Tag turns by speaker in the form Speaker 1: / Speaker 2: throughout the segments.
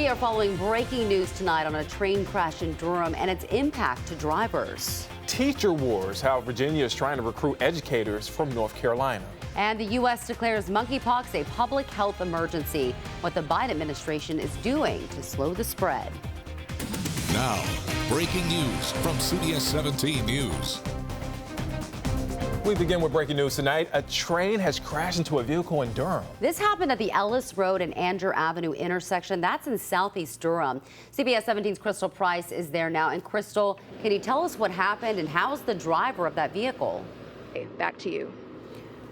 Speaker 1: are following breaking news tonight on a train crash in Durham and its impact to drivers.
Speaker 2: Teacher wars, how Virginia is trying to recruit educators from North Carolina.
Speaker 1: And the U.S. declares monkeypox a public health emergency, what the Biden administration is doing to slow the spread.
Speaker 3: Now, breaking news from CBS 17 News.
Speaker 2: We begin with breaking news tonight. A train has crashed into a vehicle in Durham.
Speaker 1: This happened at the Ellis Road and Anger Avenue intersection. That's in southeast Durham. CBS 17's Crystal Price is there now. And Crystal, can you tell us what happened and how's the driver of that vehicle?
Speaker 4: Back to you.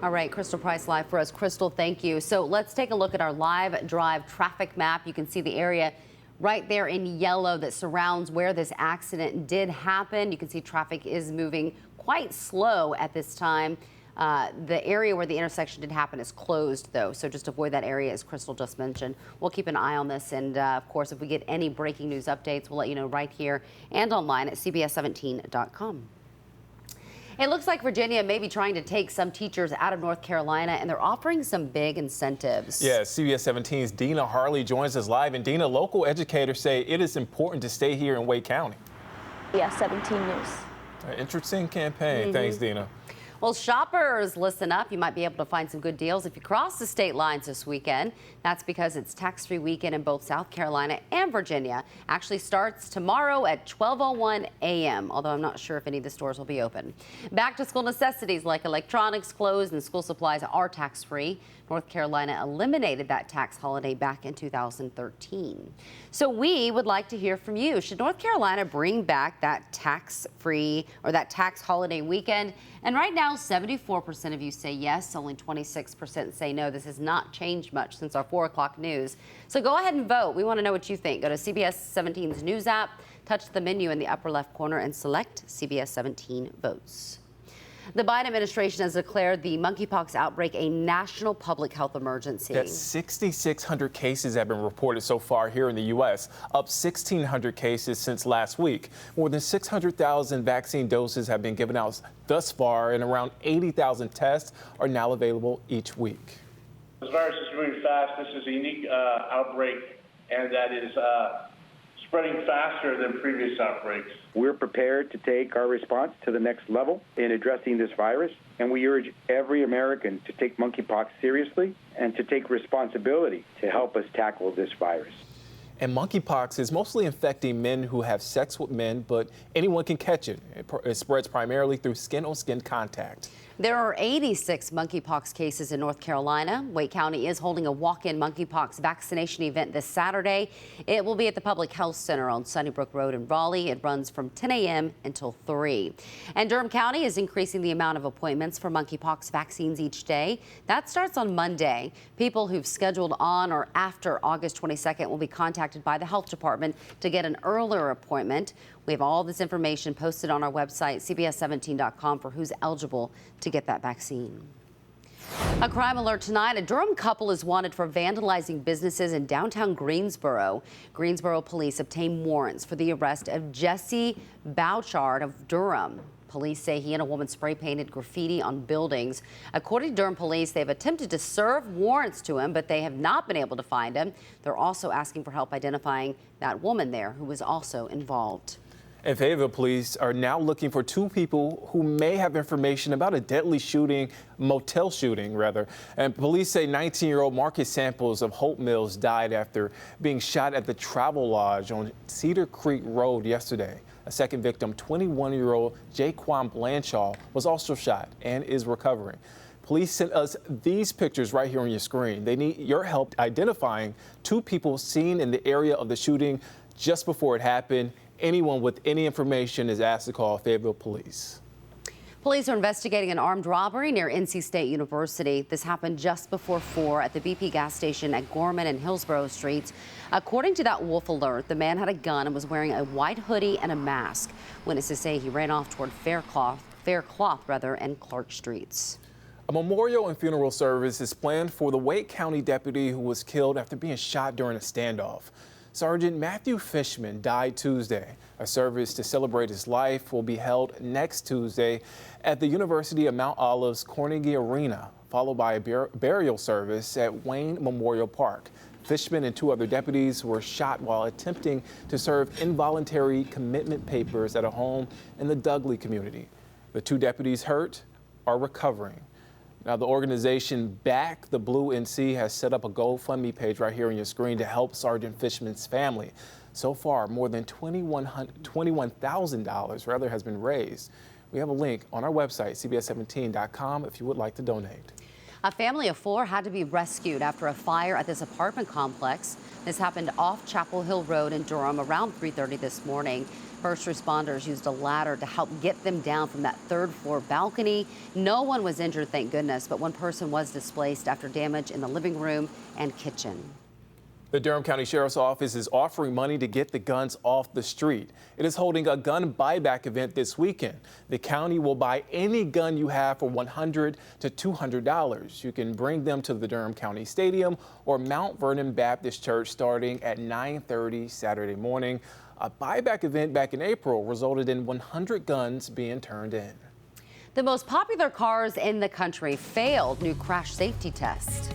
Speaker 1: All right, Crystal Price live for us. Crystal, thank you. So let's take a look at our live drive traffic map. You can see the area right there in yellow that surrounds where this accident did happen. You can see traffic is moving quite slow at this time. The area where the intersection did happen is closed, though, so just avoid that area, as Crystal just mentioned. We'll keep an eye on this, and of course, if we get any breaking news updates, we'll let you know right here and online at CBS17.com. It looks like Virginia may be trying to take some teachers out of North Carolina, and they're offering some big incentives.
Speaker 2: Yeah, CBS 17's Dina Harley joins us live. And Dina, local educators say it is important to stay here in Wake County.
Speaker 4: Yeah, 17 News.
Speaker 2: An interesting campaign. Thanks, Dina.
Speaker 1: Well, shoppers, listen up. You might be able to find some good deals if you cross the state lines this weekend. That's because it's tax-free weekend in both South Carolina and Virginia. Actually starts tomorrow at 12:01 a.m., although I'm not sure if any of the stores will be open. Back-to-school necessities like electronics, clothes, and school supplies are tax-free. North Carolina eliminated that tax holiday back in 2013. So we would like to hear from you. Should North Carolina bring back that tax-free or that tax holiday weekend? And right now, 74% of you say yes, only 26% say no. This has not changed much since our 4 o'clock news. So go ahead and vote. We want to know what you think. Go to CBS 17's News app, touch the menu in the upper left corner, and select CBS 17 Votes. The Biden administration has declared the monkeypox outbreak a national public health emergency.
Speaker 2: That 6,600 cases have been reported so far here in the U.S., up 1,600 cases since last week. More than 600,000 vaccine doses have been given out thus far, and around 80,000 tests are now available each week.
Speaker 5: This virus is moving fast. This is a unique outbreak, and that is spreading faster than previous outbreaks.
Speaker 6: We're prepared to take our response to the next level in addressing this virus, and we urge every American to take monkeypox seriously and to take responsibility to help us tackle this virus.
Speaker 2: And monkeypox is mostly infecting men who have sex with men, but anyone can catch it. It spreads primarily through skin-on-skin contact.
Speaker 1: There are 86 monkeypox cases in North Carolina. Wake County is holding a walk-in monkeypox vaccination event this Saturday. It will be at the Public Health Center on Sunnybrook Road in Raleigh. It runs from 10 a.m. until 3. And Durham County is increasing the amount of appointments for monkeypox vaccines each day. That starts on Monday. People who've scheduled on or after August 22nd will be contacted by the health department to get an earlier appointment. We have all this information posted on our website, CBS17.com, for who's eligible to get that vaccine. A crime alert tonight. A Durham couple is wanted for vandalizing businesses in downtown Greensboro. Greensboro police obtained warrants for the arrest of Jesse Bouchard of Durham. Police say he and a woman spray painted graffiti on buildings. According to Durham police, they've attempted to serve warrants to him, but they have not been able to find him. They're also asking for help identifying that woman there who was also involved.
Speaker 2: And Fayetteville police are now looking for 2 people who may have information about a deadly motel shooting. And police say 19-year-old Marcus Samples of Hope Mills died after being shot at the Travel Lodge on Cedar Creek Road yesterday. A second victim, 21-year-old Jaquan Blanchard, was also shot and is recovering. Police sent us these pictures right here on your screen. They need your help identifying 2 people seen in the area of the shooting just before it happened. Anyone with any information is asked to call Fayetteville Police.
Speaker 1: Police are investigating an armed robbery near NC State University. This happened just before 4 at the BP gas station at Gorman and Hillsborough Streets. According to that Wolf alert, the man had a gun and was wearing a white hoodie and a mask. Witnesses say he ran off toward Faircloth and Clark Streets.
Speaker 2: A memorial and funeral service is planned for the Wake County deputy who was killed after being shot during a standoff. Sergeant Matthew Fishman died Tuesday. A service to celebrate his life will be held next Tuesday at the University of Mount Olive's Carnegie Arena, followed by a burial service at Wayne Memorial Park. Fishman and 2 other deputies were shot while attempting to serve involuntary commitment papers at a home in the Dudley community. The 2 deputies hurt are recovering. Now, the organization Back the Blue NC has set up a GoFundMe page right here on your screen to help Sergeant Fishman's family. So far, more than $21,000 has been raised. We have a link on our website, CBS17.com, if you would like to donate.
Speaker 1: A family of 4 had to be rescued after a fire at this apartment complex. This happened off Chapel Hill Road in Durham around 3:30 this morning. First responders used a ladder to help get them down from that 3rd floor balcony. No one was injured, thank goodness, but one person was displaced after damage in the living room and kitchen.
Speaker 2: The Durham County Sheriff's Office is offering money to get the guns off the street. It is holding a gun buyback event this weekend. The county will buy any gun you have for $100 to $200. You can bring them to the Durham County Stadium or Mount Vernon Baptist Church starting at 9:30 Saturday morning. A buyback event back in April resulted in 100 guns being turned in.
Speaker 1: The most popular cars in the country failed new crash safety test.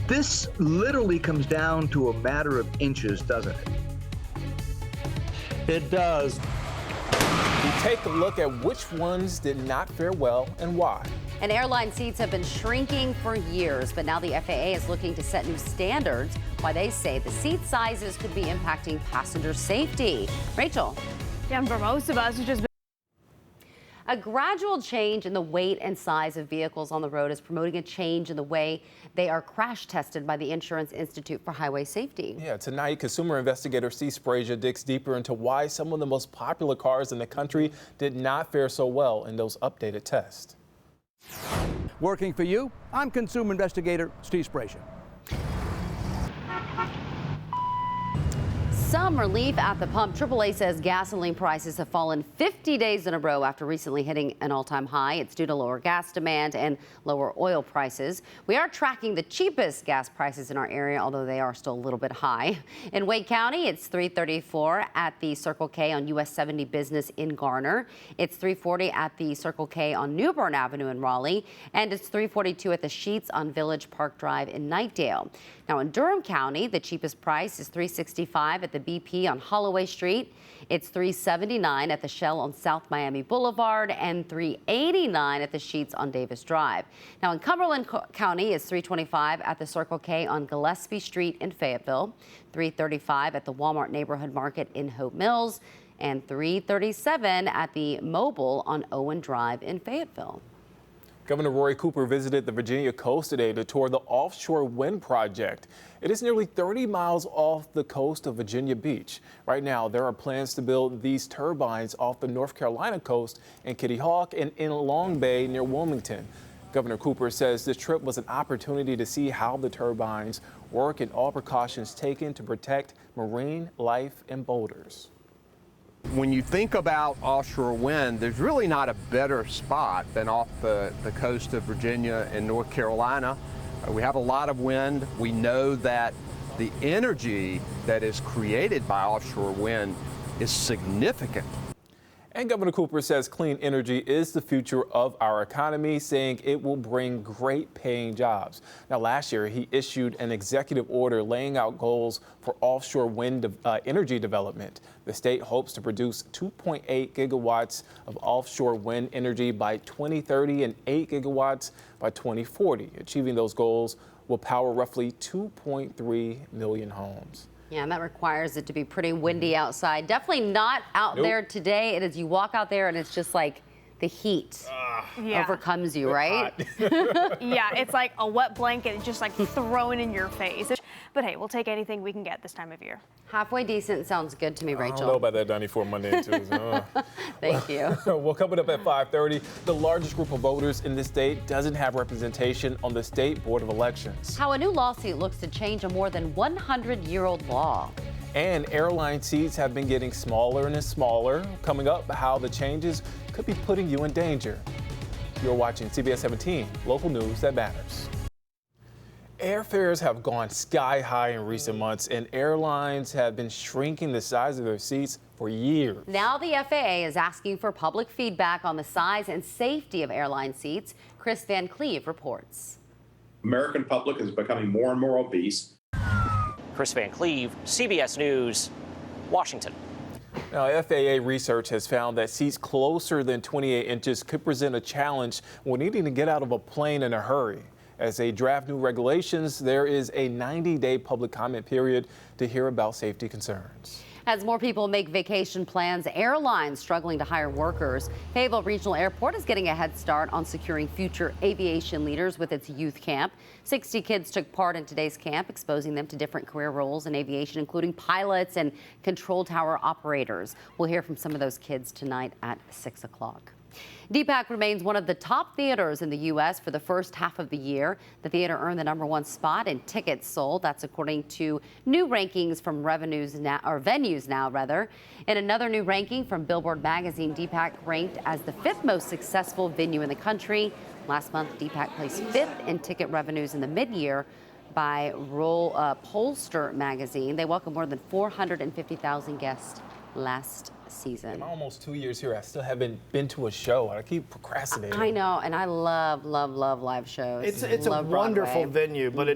Speaker 7: This literally comes down to a matter of inches, doesn't it?
Speaker 8: It does.
Speaker 2: We take a look at which ones did not fare well and why.
Speaker 1: And airline seats have been shrinking for years, but now the FAA is looking to set new standards. Why they say the seat sizes could be impacting passenger safety. Rachel.
Speaker 9: Yeah, and for most of us, it's just
Speaker 1: A gradual change in the weight and size of vehicles on the road is promoting a change in the way they are crash tested by the Insurance Institute for Highway Safety.
Speaker 2: Yeah, tonight, consumer investigator Steve Sprague digs deeper into why some of the most popular cars in the country did not fare so well in those updated tests.
Speaker 8: Working for you, I'm consumer investigator Steve Sprague.
Speaker 1: Some relief at the pump. AAA says gasoline prices have fallen 50 days in a row after recently hitting an all-time high. It's due to lower gas demand and lower oil prices. We are tracking the cheapest gas prices in our area, although they are still a little bit high. In Wake County, it's $3.34 at the Circle K on US 70 Business in Garner. It's $3.40 at the Circle K on New Bern Avenue in Raleigh. And it's $3.42 at the Sheetz on Village Park Drive in Knightdale. Now in Durham County, the cheapest price is $3.65 at the BP on Holloway Street. It's $3.79 at the Shell on South Miami Boulevard and $3.89 at the Sheetz on Davis Drive. Now in Cumberland County, it's $3.25 at the Circle K on Gillespie Street in Fayetteville, $3.35 at the Walmart Neighborhood Market in Hope Mills, and $3.37 at the Mobile on Owen Drive in Fayetteville.
Speaker 2: Governor Roy Cooper visited the Virginia coast today to tour the offshore wind project. It is nearly 30 miles off the coast of Virginia Beach. Right now, there are plans to build these turbines off the North Carolina coast in Kitty Hawk and in Long Bay near Wilmington. Governor Cooper says this trip was an opportunity to see how the turbines work and all precautions taken to protect marine life and boulders.
Speaker 10: When you think about offshore wind, there's really not a better spot than off the coast of Virginia and North Carolina. We have a lot of wind. We know that the energy that is created by offshore wind is significant.
Speaker 2: And Governor Cooper says clean energy is the future of our economy, saying it will bring great paying jobs. Now, last year, he issued an executive order laying out goals for offshore wind energy development. The state hopes to produce 2.8 gigawatts of offshore wind energy by 2030 and 8 gigawatts by 2040. Achieving those goals will power roughly 2.3 million homes.
Speaker 1: Yeah, and that requires it to be pretty windy outside. Definitely not out there today. It is, you walk out there and it's just like the heat overcomes you, right?
Speaker 9: yeah, it's like a wet blanket just like thrown in your face. But hey, we'll take anything we can get this time of year.
Speaker 1: Halfway decent sounds good to me, Rachel.
Speaker 2: I don't know about that 94 Monday and Tuesday.
Speaker 1: Thank you.
Speaker 2: Well, coming up at 5:30, the largest group of voters in the state doesn't have representation on the State Board of Elections.
Speaker 1: How a new lawsuit looks to change a more than 100-year-old law.
Speaker 2: And airline seats have been getting smaller and smaller. Coming up, how the changes could be putting you in danger. You're watching CBS 17, local news that matters. Airfares have gone sky high in recent months, and airlines have been shrinking the size of their seats for years.
Speaker 1: Now the FAA is asking for public feedback on the size and safety of airline seats. Chris Van Cleve reports.
Speaker 11: American public is becoming more and more obese. Chris Van Cleve, CBS News, Washington.
Speaker 2: Now, FAA research has found that seats closer than 28 inches could present a challenge when needing to get out of a plane in a hurry. As they draft new regulations, there is a 90-day public comment period to hear about safety concerns.
Speaker 1: As more people make vacation plans, airlines struggling to hire workers. Fayetteville Regional Airport is getting a head start on securing future aviation leaders with its youth camp. 60 kids took part in today's camp, exposing them to different career roles in aviation, including pilots and control tower operators. We'll hear from some of those kids tonight at 6 o'clock. DPAC remains one of the top theaters in the U.S. for the first half of the year. The theater earned the #1 spot in tickets sold. That's according to new rankings from Venues Now. In another new ranking from Billboard magazine, DPAC ranked as the 5th most successful venue in the country. Last month, DPAC placed 5th in ticket revenues in the mid-year by Pollster magazine. They welcomed more than 450,000 guests last season.
Speaker 2: I'm almost 2 years here. I still haven't been to a show. I keep procrastinating.
Speaker 1: I know, and I love live shows.
Speaker 12: It's a wonderful venue, but